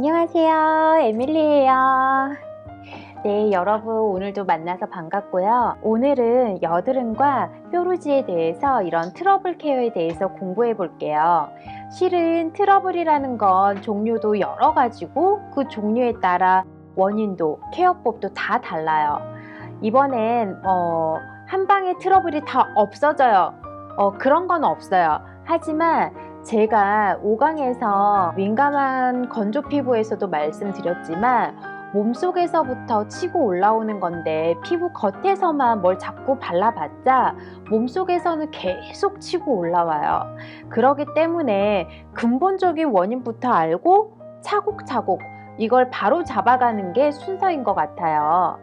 안녕하세요, 에밀리예요. 네, 여러분 오늘도 만나서 반갑고요. 오늘은 여드름과 뾰루지에 대해서 이런 트러블 케어에 대해서 공부해 볼게요. 실은 트러블이라는 건 종류도 여러 가지고 그 종류에 따라 원인도 케어법도 다 달라요. 이번엔 한 방에 트러블이 다 없어져요. 그런 건 없어요. 하지만 제가 5강에서 민감한 건조 피부에서도 말씀드렸지만 몸속에서부터 치고 올라오는 건데 피부 겉에서만 뭘 자꾸 발라봤자 몸속에서는 계속 치고 올라와요. 그렇기 때문에 근본적인 원인부터 알고 차곡차곡 이걸 바로 잡아가는 게 순서인 것 같아요.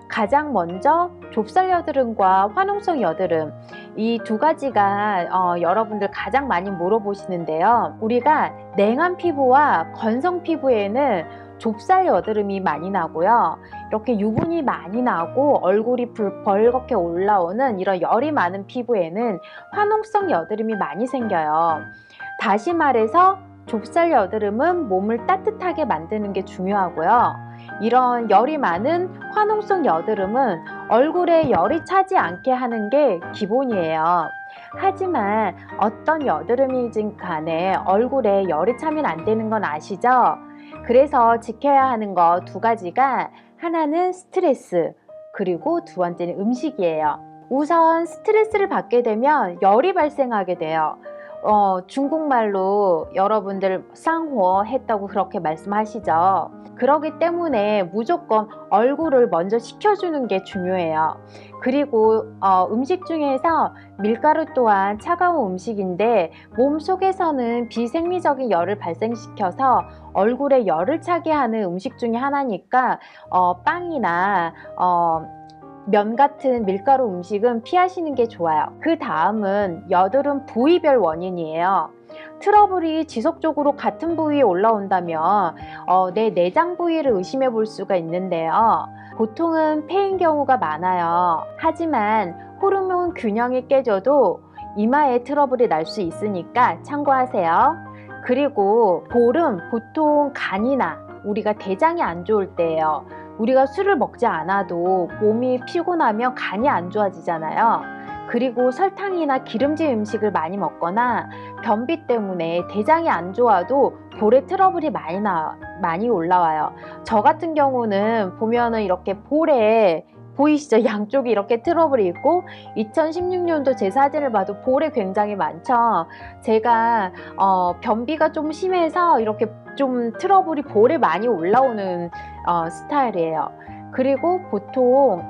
가장 먼저 좁쌀 여드름과 화농성 여드름, 이 두 가지가 여러분들 가장 많이 물어보시는데요. 우리가 냉한 피부와 건성 피부에는 좁쌀 여드름이 많이 나고요. 이렇게 유분이 많이 나고 얼굴이 벌겋게 올라오는 이런 열이 많은 피부에는 화농성 여드름이 많이 생겨요. 다시 말해서 좁쌀 여드름은 몸을 따뜻하게 만드는 게 중요하고요. 이런 열이 많은 화농성 여드름은 얼굴에 열이 차지 않게 하는 게 기본이에요. 하지만 어떤 여드름이든 간에 얼굴에 열이 차면 안 되는 건 아시죠? 그래서 지켜야 하는 거 두 가지가 하나는 스트레스, 그리고 두 번째는 음식이에요. 우선 스트레스를 받게 되면 열이 발생하게 돼요. 중국말로 여러분들 쌍호 했다고 그렇게 말씀하시죠. 그렇기 때문에 무조건 얼굴을 먼저 식혀주는 게 중요해요. 그리고 음식 중에서 밀가루 또한 차가운 음식인데 몸속에서는 비생리적인 열을 발생시켜서 얼굴에 열을 차게 하는 음식 중에 하나니까 빵이나 면 같은 밀가루 음식은 피하시는 게 좋아요. 그 다음은 여드름 부위별 원인이에요. 트러블이 지속적으로 같은 부위에 올라온다면 내 내장 부위를 의심해 볼 수가 있는데요. 보통은 폐인 경우가 많아요. 하지만 호르몬 균형이 깨져도 이마에 트러블이 날 수 있으니까 참고하세요. 그리고 볼은 보통 간이나 우리가 대장이 안 좋을 때예요. 우리가 술을 먹지 않아도 몸이 피곤하면 간이 안 좋아지잖아요. 그리고 설탕이나 기름진 음식을 많이 먹거나 변비 때문에 대장이 안 좋아도 볼에 트러블이 많이 올라와요. 저 같은 경우는 보면은 이렇게 볼에 보이시죠? 양쪽이 이렇게 트러블이 있고 2016년도 제 사진을 봐도 볼에 굉장히 많죠. 제가 변비가 좀 심해서 이렇게 좀 트러블이 볼에 많이 올라오는 스타일이에요. 그리고 보통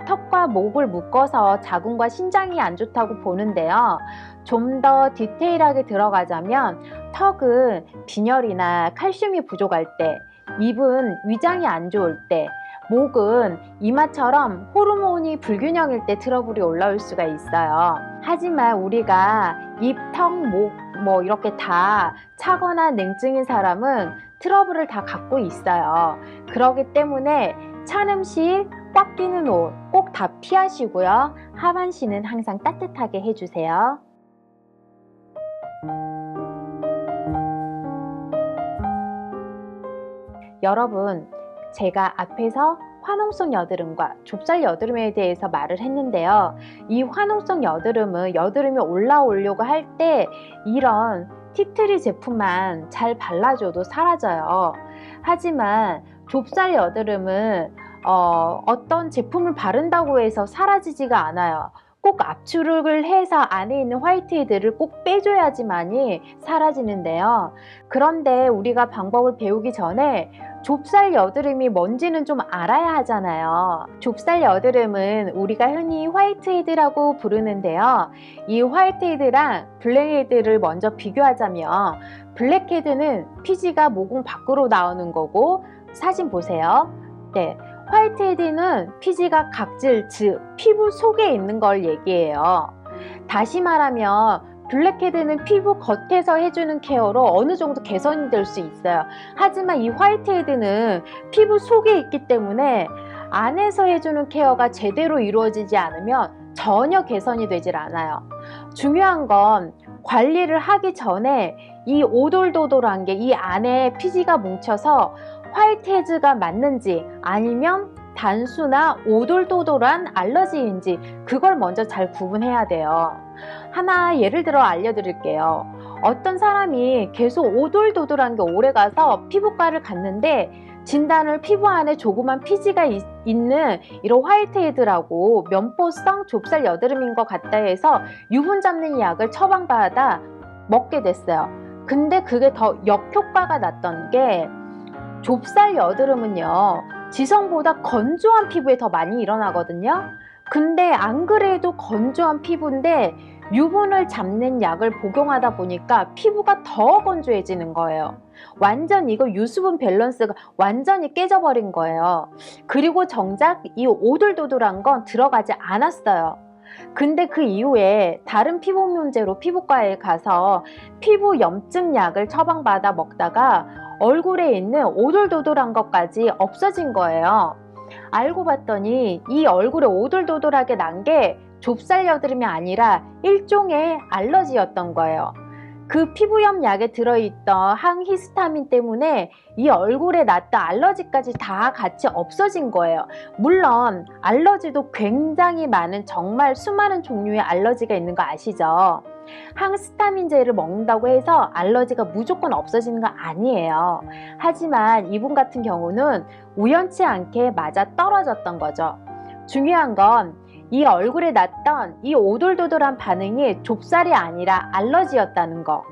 턱과 목을 묶어서 자궁과 신장이 안 좋다고 보는데요. 좀 더 디테일하게 들어가자면 턱은 빈혈이나 칼슘이 부족할 때, 입은 위장이 안 좋을 때, 목은 이마처럼 호르몬이 불균형일 때 트러블이 올라올 수가 있어요. 하지만 우리가 입, 턱, 목 이렇게 다 차거나 냉증인 사람은 트러블을 다 갖고 있어요. 그렇기 때문에 찬 음식, 꽉 끼는 옷 꼭 다 피하시고요. 하반신은 항상 따뜻하게 해주세요. 여러분, 제가 앞에서 화농성 여드름과 좁쌀 여드름에 대해서 말을 했는데요. 이 화농성 여드름은 여드름이 올라오려고 할 때 이런 티트리 제품만 잘 발라줘도 사라져요. 하지만 좁쌀 여드름은 어떤 제품을 바른다고 해서 사라지지가 않아요. 꼭 압출을 해서 안에 있는 화이트헤드를 꼭 빼줘야지만이 사라지는데요. 그런데 우리가 방법을 배우기 전에 좁쌀 여드름이 뭔지는 좀 알아야 하잖아요. 좁쌀 여드름은 우리가 흔히 화이트헤드라고 부르는데요. 이 화이트헤드랑 블랙헤드를 먼저 비교하자면 블랙헤드는 피지가 모공 밖으로 나오는 거고, 사진 보세요. 네, 화이트헤드는 피지가 각질, 즉 피부 속에 있는 걸 얘기해요. 다시 말하면 블랙헤드는 피부 겉에서 해주는 케어로 어느 정도 개선이 될 수 있어요. 하지만 이 화이트헤드는 피부 속에 있기 때문에 안에서 해주는 케어가 제대로 이루어지지 않으면 전혀 개선이 되질 않아요. 중요한 건 관리를 하기 전에 이 오돌도돌한 게 이 안에 피지가 뭉쳐서 화이트헤즈가 맞는지 아니면 단수나 오돌도돌한 알러지인지 그걸 먼저 잘 구분해야 돼요. 하나 예를 들어 알려드릴게요. 어떤 사람이 계속 오돌도돌한 게 오래가서 피부과를 갔는데 진단을 피부 안에 조그만 피지가 있는 이런 화이트헤드라고 면포성 좁쌀 여드름인 것 같다 해서 유분 잡는 약을 처방받아 먹게 됐어요. 근데 그게 더 역효과가 났던 게 좁쌀 여드름은요 지성보다 건조한 피부에 더 많이 일어나거든요. 근데 안 그래도 건조한 피부인데 유분을 잡는 약을 복용하다 보니까 피부가 더 건조해지는 거예요. 완전 이거 유수분 밸런스가 완전히 깨져버린 거예요. 그리고 정작 이 오돌도돌한 건 들어가지 않았어요. 근데 그 이후에 다른 피부 문제로 피부과에 가서 피부 염증 약을 처방받아 먹다가 얼굴에 있는 오돌도돌한 것까지 없어진 거예요. 알고 봤더니 이 얼굴에 오돌도돌하게 난 게 좁쌀 여드름이 아니라 일종의 알러지였던 거예요. 그 피부염 약에 들어있던 항히스타민 때문에 이 얼굴에 났던 알러지까지 다 같이 없어진 거예요. 물론 알러지도 굉장히 많은 정말 수많은 종류의 알러지가 있는 거 아시죠? 항히스타민제를 먹는다고 해서 알러지가 무조건 없어지는 건 아니에요. 하지만 이분 같은 경우는 우연치 않게 맞아 떨어졌던 거죠. 중요한 건 이 얼굴에 났던 이 오돌도돌한 반응이 좁쌀이 아니라 알러지였다는 거.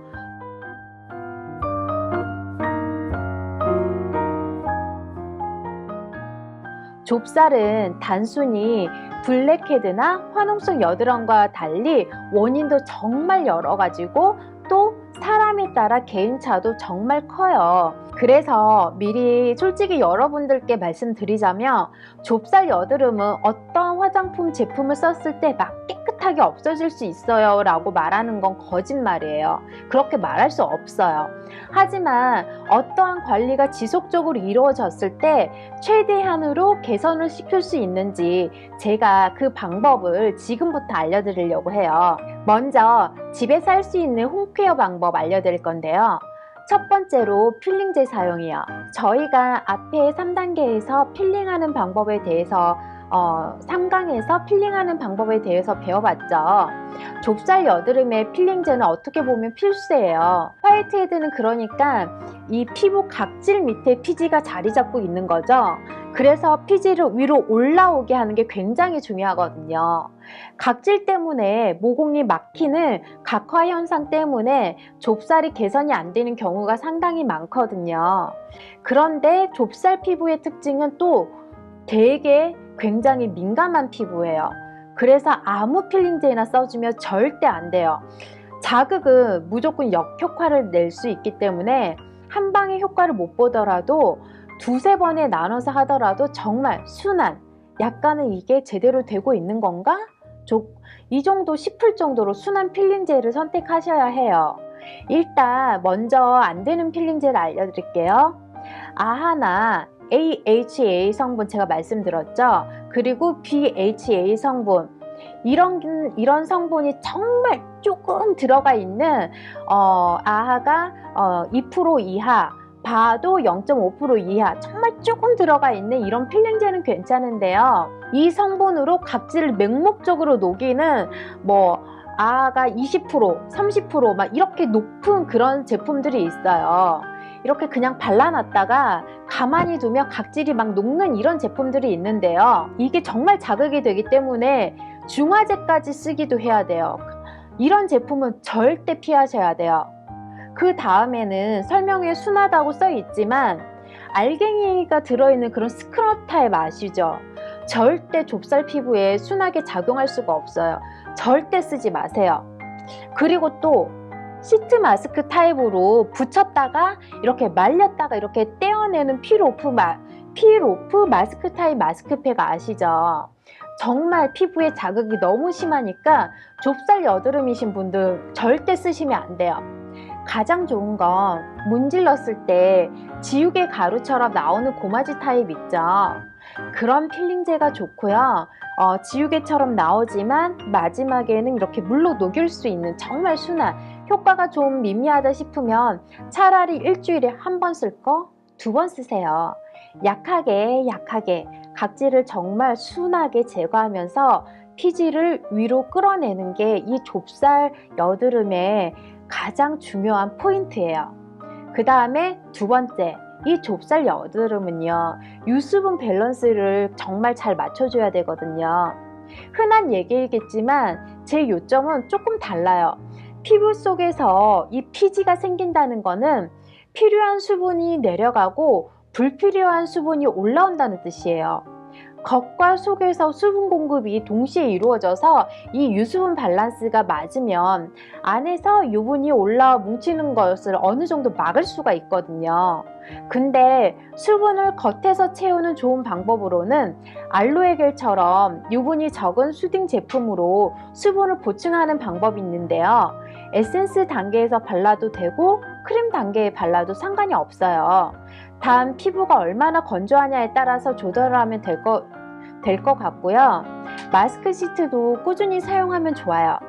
좁쌀은 단순히 블랙헤드나 화농성 여드름과 달리 원인도 정말 여러 가지고 또 사람에 따라 개인차도 정말 커요. 그래서 미리 솔직히 여러분들께 말씀드리자면 좁쌀 여드름은 어떤 화장품 제품을 썼을 때 막 깨끗하게 없어질 수 있어요 라고 말하는 건 거짓말이에요. 그렇게 말할 수 없어요. 하지만 어떠한 관리가 지속적으로 이루어졌을 때 최대한으로 개선을 시킬 수 있는지 제가 그 방법을 지금부터 알려드리려고 해요. 먼저 집에서 할 수 있는 홈케어 방법 알려드릴 건데요. 첫 번째로 필링제 사용이요. 저희가 앞에 3단계에서 필링하는 방법에 대해서 3강에서 필링하는 방법에 대해서 배워봤죠. 좁쌀 여드름에 필링제는 어떻게 보면 필수예요. 화이트헤드는 그러니까 이 피부 각질 밑에 피지가 자리 잡고 있는 거죠. 그래서 피지를 위로 올라오게 하는 게 굉장히 중요하거든요. 각질 때문에 모공이 막히는 각화 현상 때문에 좁쌀이 개선이 안 되는 경우가 상당히 많거든요. 그런데 좁쌀 피부의 특징은 또 되게 굉장히 민감한 피부예요. 그래서 아무 필링제나 써주면 절대 안 돼요. 자극은 무조건 역효과를 낼 수 있기 때문에 한 방에 효과를 못 보더라도 두세 번에 나눠서 하더라도 정말 순한, 약간은 이게 제대로 되고 있는 건가? 이 정도 싶을 정도로 순한 필링제를 선택하셔야 해요. 일단 먼저 안 되는 필링제를 알려드릴게요. 아하나 AHA 성분 제가 말씀드렸죠. 그리고 BHA 성분 이런 성분이 정말 조금 들어가 있는 아하가 2% 이하, 바도 0.5% 이하 정말 조금 들어가 있는 이런 필링제는 괜찮은데요. 이 성분으로 각질을 맹목적으로 녹이는 아하가 20%, 30% 막 이렇게 높은 그런 제품들이 있어요. 이렇게 그냥 발라놨다가 가만히 두면 각질이 막 녹는 이런 제품들이 있는데요. 이게 정말 자극이 되기 때문에 중화제까지 쓰기도 해야 돼요. 이런 제품은 절대 피하셔야 돼요. 그 다음에는 설명에 순하다고 써 있지만 알갱이가 들어있는 그런 스크럽 타입 아시죠? 절대 좁쌀 피부에 순하게 작용할 수가 없어요. 절대 쓰지 마세요. 그리고 또 시트 마스크 타입으로 붙였다가 이렇게 말렸다가 이렇게 떼어내는 필오프 마스크 타입 마스크팩 아시죠? 정말 피부에 자극이 너무 심하니까 좁쌀 여드름이신 분들 절대 쓰시면 안 돼요. 가장 좋은 건 문질렀을 때 지우개 가루처럼 나오는 고마지 타입 있죠? 그런 필링제가 좋고요. 지우개처럼 나오지만 마지막에는 이렇게 물로 녹일 수 있는 정말 순한 효과가 좀 미미하다 싶으면 차라리 일주일에 한 번 쓸 거 2번 쓰세요. 약하게 각질을 정말 순하게 제거하면서 피지를 위로 끌어내는 게 이 좁쌀 여드름의 가장 중요한 포인트예요. 그 다음에 2번째, 이 좁쌀 여드름은요, 유수분 밸런스를 정말 잘 맞춰줘야 되거든요. 흔한 얘기겠지만 제 요점은 조금 달라요. 피부 속에서 이 피지가 생긴다는 거는 필요한 수분이 내려가고 불필요한 수분이 올라온다는 뜻이에요. 겉과 속에서 수분 공급이 동시에 이루어져서 이 유수분 밸런스가 맞으면 안에서 유분이 올라와 뭉치는 것을 어느 정도 막을 수가 있거든요. 근데 수분을 겉에서 채우는 좋은 방법으로는 알로에 겔처럼 유분이 적은 수딩 제품으로 수분을 보충하는 방법이 있는데요. 에센스 단계에서 발라도 되고 크림 단계에 발라도 상관이 없어요. 단 피부가 얼마나 건조하냐에 따라서 조절을 하면 될 것 같고요. 마스크 시트도 꾸준히 사용하면 좋아요.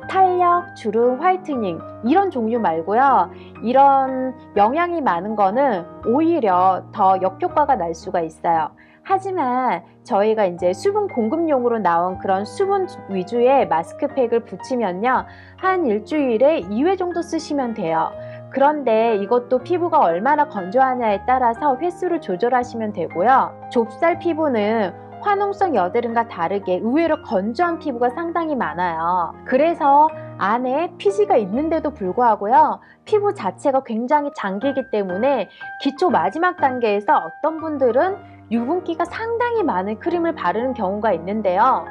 탄력, 주름, 화이트닝 이런 종류 말고요. 이런 영양이 많은 거는 오히려 더 역효과가 날 수가 있어요. 하지만 저희가 이제 수분 공급용으로 나온 그런 수분 위주의 마스크팩을 붙이면요, 한 일주일에 2회 정도 쓰시면 돼요. 그런데 이것도 피부가 얼마나 건조하냐에 따라서 횟수를 조절하시면 되고요. 좁쌀 피부는 화농성 여드름과 다르게 의외로 건조한 피부가 상당히 많아요. 그래서 안에 피지가 있는데도 불구하고요, 피부 자체가 굉장히 잠기기 때문에 기초 마지막 단계에서 어떤 분들은 유분기가 상당히 많은 크림을 바르는 경우가 있는데요.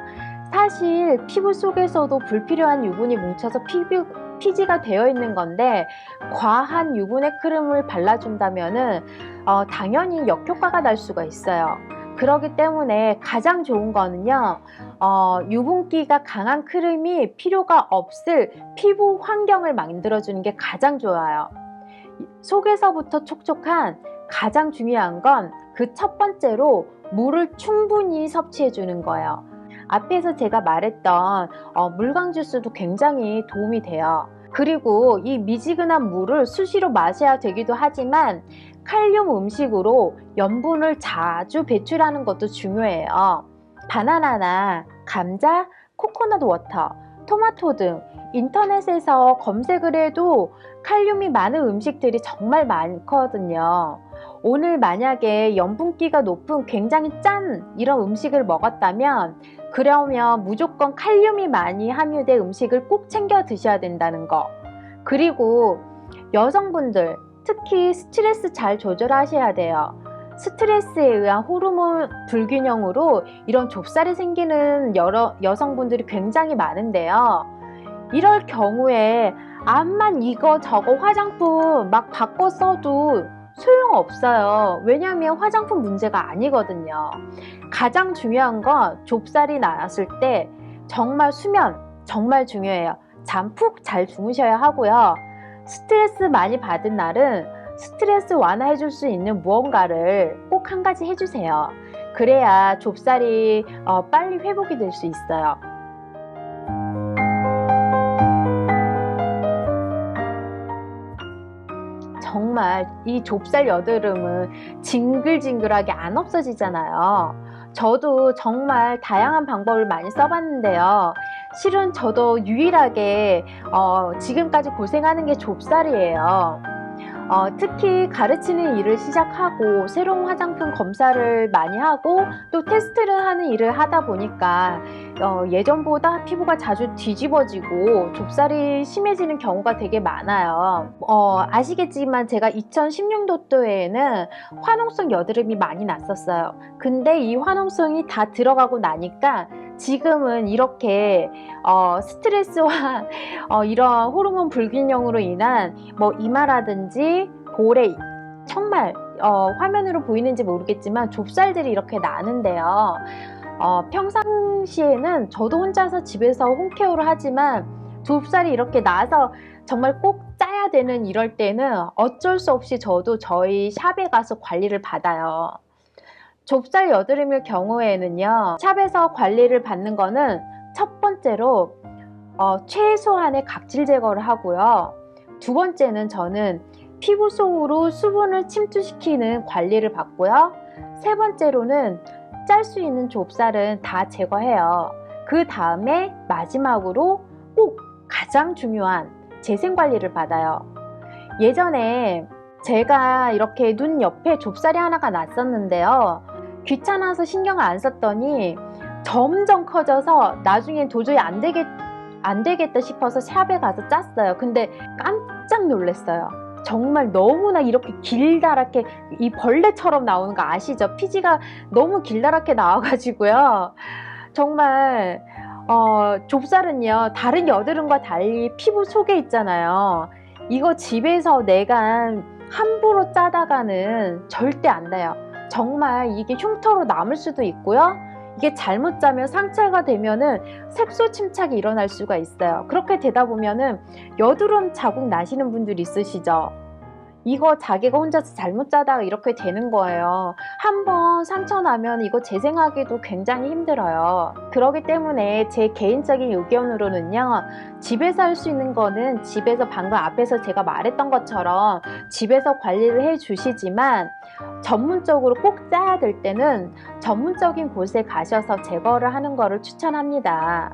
사실 피부 속에서도 불필요한 유분이 뭉쳐서 피지가 되어 있는 건데 과한 유분의 크림을 발라준다면은 당연히 역효과가 날 수가 있어요. 그렇기 때문에 가장 좋은 거는요, 유분기가 강한 크림이 필요가 없을 피부 환경을 만들어주는 게 가장 좋아요. 속에서부터 촉촉한, 가장 중요한 건 그 첫 번째로 물을 충분히 섭취해 주는 거예요. 앞에서 제가 말했던 물광 주스도 굉장히 도움이 돼요. 그리고 이 미지근한 물을 수시로 마셔야 되기도 하지만 칼륨 음식으로 염분을 자주 배출하는 것도 중요해요. 바나나나 감자, 코코넛 워터, 토마토 등 인터넷에서 검색을 해도 칼륨이 많은 음식들이 정말 많거든요. 오늘 만약에 염분기가 높은 굉장히 짠 이런 음식을 먹었다면 그러면 무조건 칼륨이 많이 함유된 음식을 꼭 챙겨 드셔야 된다는 거. 그리고 여성분들 특히 스트레스 잘 조절하셔야 돼요. 스트레스에 의한 호르몬 불균형으로 이런 좁쌀이 생기는 여성분들이 굉장히 많은데요. 이럴 경우에 암만 이거 저거 화장품 막 바꿔 써도 소용없어요. 왜냐하면 화장품 문제가 아니거든요. 가장 중요한 건 좁쌀이 나왔을 때 정말 수면 정말 중요해요. 잠 푹 잘 주무셔야 하고요. 스트레스 많이 받은 날은 스트레스 완화해 줄 수 있는 무언가를 꼭 한 가지 해주세요. 그래야 좁쌀이 빨리 회복이 될 수 있어요. 정말 이 좁쌀 여드름은 징글징글하게 안 없어지잖아요. 저도 정말 다양한 방법을 많이 써봤는데요. 실은 저도 유일하게 지금까지 고생하는 게 좁쌀이에요. 특히 가르치는 일을 시작하고 새로운 화장품 검사를 많이 하고 또 테스트를 하는 일을 하다 보니까 예전보다 피부가 자주 뒤집어지고 좁쌀이 심해지는 경우가 되게 많아요. 아시겠지만 제가 2016년도에는 화농성 여드름이 많이 났었어요. 근데 이 화농성이 다 들어가고 나니까 지금은 이렇게 스트레스와 이런 호르몬 불균형으로 인한 이마라든지 볼에 정말 화면으로 보이는지 모르겠지만 좁쌀들이 이렇게 나는데요. 평상시에는 저도 혼자서 집에서 홈케어를 하지만 좁쌀이 이렇게 나서 정말 꼭 짜야 되는 이럴 때는 어쩔 수 없이 저도 저희 샵에 가서 관리를 받아요. 좁쌀 여드름일 경우에는요, 샵에서 관리를 받는 거는 첫 번째로 최소한의 각질 제거를 하고요. 두 번째는 저는 피부 속으로 수분을 침투시키는 관리를 받고요. 세 번째로는 짤 수 있는 좁쌀은 다 제거해요. 그 다음에 마지막으로 꼭 가장 중요한 재생 관리를 받아요. 예전에 제가 이렇게 눈 옆에 좁쌀이 하나가 났었는데요. 귀찮아서 신경을 안 썼더니 점점 커져서 나중엔 도저히 안 되겠다 싶어서 샵에 가서 짰어요. 근데 깜짝 놀랐어요. 정말 너무나 이렇게 길다랗게 이 벌레처럼 나오는 거 아시죠? 피지가 너무 길다랗게 나와가지고요. 정말 좁쌀은요, 다른 여드름과 달리 피부 속에 있잖아요. 이거 집에서 내가 함부로 짜다가는 절대 안 돼요. 정말 이게 흉터로 남을 수도 있고요. 이게 잘못 짜면 상처가 되면은 색소 침착이 일어날 수가 있어요. 그렇게 되다 보면은 여드름 자국 나시는 분들 있으시죠? 이거 자기가 혼자서 잘못 짜다가 이렇게 되는 거예요. 한번 상처 나면 이거 재생하기도 굉장히 힘들어요. 그렇기 때문에 제 개인적인 의견으로는요, 집에서 할 수 있는 거는 집에서 방금 앞에서 제가 말했던 것처럼 집에서 관리를 해 주시지만, 전문적으로 꼭 짜야 될 때는 전문적인 곳에 가셔서 제거를 하는 거를 추천합니다.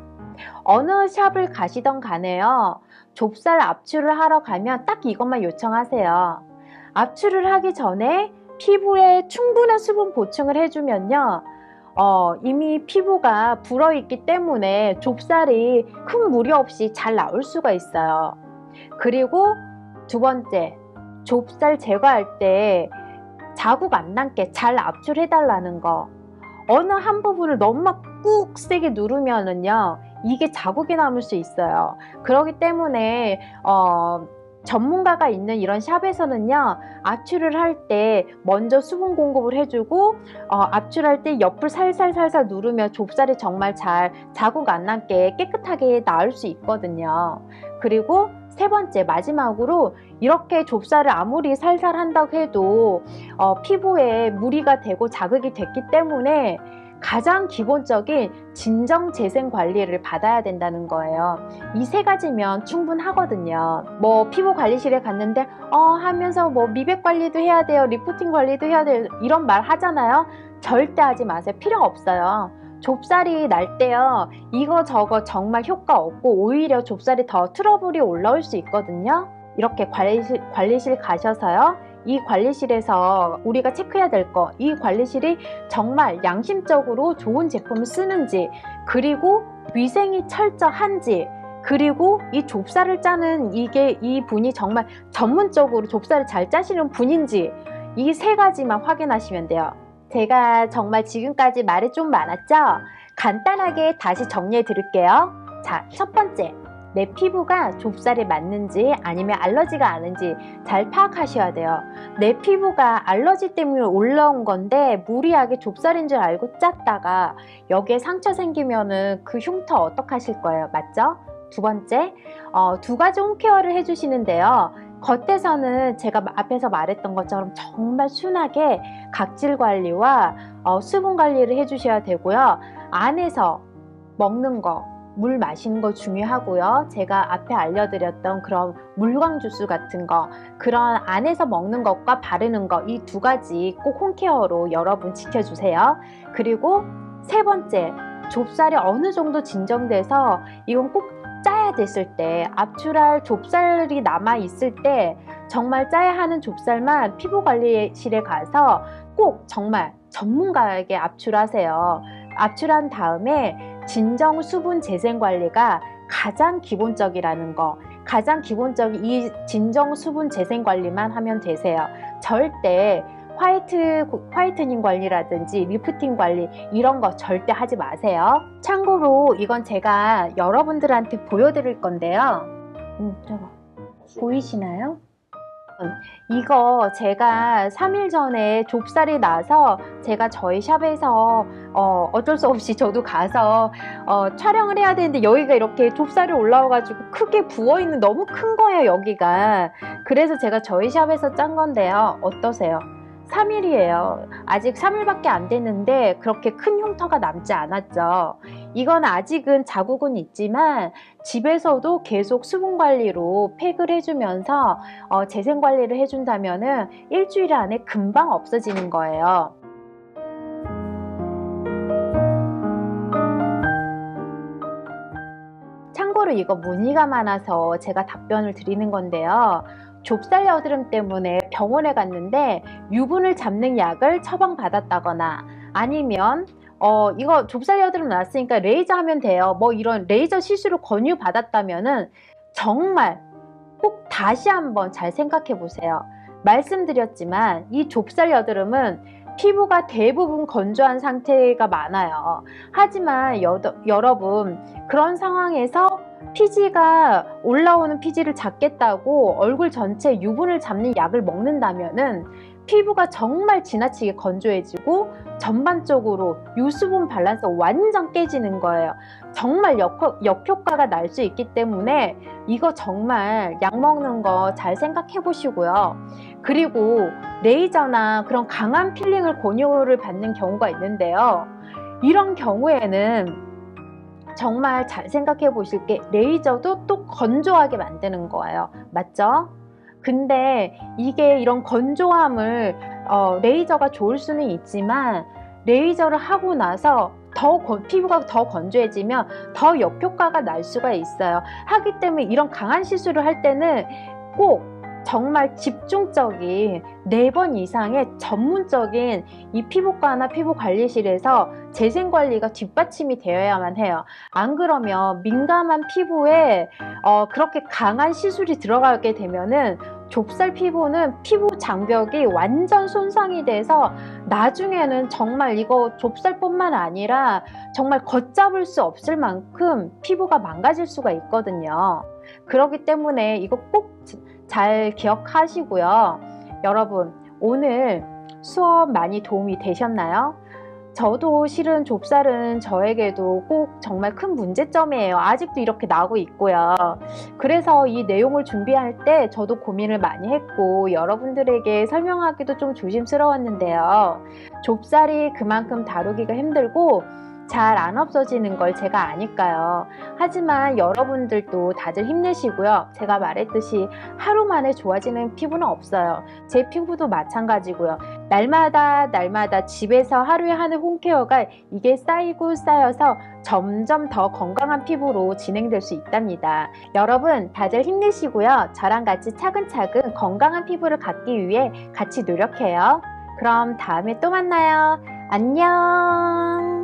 어느 샵을 가시던 간에요, 좁쌀 압출을 하러 가면 딱 이것만 요청하세요. 압출을 하기 전에 피부에 충분한 수분 보충을 해주면요, 이미 피부가 불어있기 때문에 좁쌀이 큰 무리 없이 잘 나올 수가 있어요. 그리고 두 번째, 좁쌀 제거할 때 자국 안 남게 잘 압출해 달라는 거. 어느 한 부분을 너무 막 꾹 세게 누르면은요, 이게 자국이 남을 수 있어요. 그렇기 때문에 전문가가 있는 이런 샵에서는요, 압출을 할 때 먼저 수분 공급을 해주고, 압출할 때 옆을 살살 누르면 좁쌀이 정말 잘 자국 안 남게 깨끗하게 나을 수 있거든요. 그리고 세 번째, 마지막으로 이렇게 좁쌀을 아무리 살살 한다고 해도 피부에 무리가 되고 자극이 됐기 때문에 가장 기본적인 진정 재생 관리를 받아야 된다는 거예요. 이 세 가지면 충분하거든요. 뭐 피부 관리실에 갔는데 하면서 뭐 미백 관리도 해야 돼요, 리프팅 관리도 해야 돼요, 이런 말 하잖아요. 절대 하지 마세요. 필요 없어요. 좁쌀이 날 때요, 이거 저거 정말 효과 없고 오히려 좁쌀이 더 트러블이 올라올 수 있거든요. 이렇게 관리실 가셔서요, 이 관리실에서 우리가 체크해야 될 거, 이 관리실이 정말 양심적으로 좋은 제품을 쓰는지, 그리고 위생이 철저한지, 그리고 이 좁쌀을 짜는 이 분이 정말 전문적으로 좁쌀을 잘 짜시는 분인지, 이 세 가지만 확인하시면 돼요. 제가 정말 지금까지 말이 좀 많았죠? 간단하게 다시 정리해 드릴게요. 자, 첫 번째, 내 피부가 좁쌀에 맞는지 아니면 알러지가 아닌지 잘 파악하셔야 돼요. 내 피부가 알러지 때문에 올라온 건데 무리하게 좁쌀인 줄 알고 짰다가 여기에 상처 생기면은 그 흉터 어떡하실 거예요? 맞죠? 두 번째, 두 가지 홈케어를 해주시는데요. 겉에서는 제가 앞에서 말했던 것처럼 정말 순하게 각질 관리와 수분 관리를 해주셔야 되고요. 안에서 먹는 거, 물 마시는 거 중요하고요. 제가 앞에 알려드렸던 그런 물광 주스 같은 거, 그런 안에서 먹는 것과 바르는 거, 이 두 가지 꼭 홈케어로 여러분 지켜주세요. 그리고 세 번째, 좁쌀이 어느 정도 진정돼서 이건 꼭 짜야 됐을 때, 압출할 좁쌀이 남아 있을 때 정말 짜야 하는 좁쌀만 피부관리실에 가서 꼭 정말 전문가에게 압출하세요. 압출한 다음에 진정 수분 재생 관리가 가장 기본적이라는 거, 가장 기본적인 이 진정 수분 재생 관리만 하면 되세요. 절대 화이트닝 관리라든지 리프팅 관리 이런 거 절대 하지 마세요. 참고로 이건 제가 여러분들한테 보여드릴 건데요. 저거 보이시나요? 이거 제가 3일 전에 좁쌀이 나서 제가 저희 샵에서 어쩔 수 없이 저도 가서 촬영을 해야 되는데 여기가 이렇게 좁쌀이 올라와가지고 크게 부어있는, 너무 큰 거예요 여기가. 그래서 제가 저희 샵에서 짠 건데요. 어떠세요? 3일이에요. 아직 3일밖에 안 됐는데 그렇게 큰 흉터가 남지 않았죠. 이건 아직은 자국은 있지만 집에서도 계속 수분 관리로 팩을 해주면서 재생 관리를 해준다면은 일주일 안에 금방 없어지는 거예요. 참고로 이거 문의가 많아서 제가 답변을 드리는 건데요. 좁쌀 여드름 때문에 병원에 갔는데 유분을 잡는 약을 처방받았다거나 아니면 이거 좁쌀 여드름 났으니까 레이저 하면 돼요. 뭐 이런 레이저 시술을 권유받았다면은 정말 꼭 다시 한번 잘 생각해 보세요. 말씀드렸지만 이 좁쌀 여드름은 피부가 대부분 건조한 상태가 많아요. 하지만 여러분 그런 상황에서 피지가 올라오는 피지를 잡겠다고 얼굴 전체 유분을 잡는 약을 먹는다면은 피부가 정말 지나치게 건조해지고 전반적으로 유수분 밸런스가 완전 깨지는 거예요. 정말 역효과가 날 수 있기 때문에 이거 정말 약 먹는 거 잘 생각해 보시고요. 그리고 레이저나 그런 강한 필링을 권유를 받는 경우가 있는데요. 이런 경우에는 정말 잘 생각해 보실 게 레이저도 또 건조하게 만드는 거예요. 맞죠? 근데 이게 이런 건조함을 레이저가 좋을 수는 있지만 레이저를 하고 나서 피부가 더 건조해지면 더 역효과가 날 수가 있어요. 하기 때문에 이런 강한 시술을 할 때는 꼭 정말 집중적인 4번 이상의 전문적인 이 피부과나 피부관리실에서 재생관리가 뒷받침이 되어야만 해요. 안 그러면 민감한 피부에 그렇게 강한 시술이 들어가게 되면은 좁쌀 피부는 피부 장벽이 완전 손상이 돼서 나중에는 정말 이거 좁쌀뿐만 아니라 정말 걷잡을 수 없을 만큼 피부가 망가질 수가 있거든요. 그렇기 때문에 이거 꼭 잘 기억하시고요. 여러분 오늘 수업 많이 도움이 되셨나요? 저도 실은 좁쌀은 저에게도 꼭 정말 큰 문제점이에요. 아직도 이렇게 나오고 있고요. 그래서 이 내용을 준비할 때 저도 고민을 많이 했고 여러분들에게 설명하기도 좀 조심스러웠는데요. 좁쌀이 그만큼 다루기가 힘들고 잘 안 없어지는 걸 제가 아니까요. 하지만 여러분들도 다들 힘내시고요. 제가 말했듯이 하루 만에 좋아지는 피부는 없어요. 제 피부도 마찬가지고요. 날마다 집에서 하루에 하는 홈케어가 이게 쌓이고 쌓여서 점점 더 건강한 피부로 진행될 수 있답니다. 여러분 다들 힘내시고요. 저랑 같이 차근차근 건강한 피부를 갖기 위해 같이 노력해요. 그럼 다음에 또 만나요. 안녕.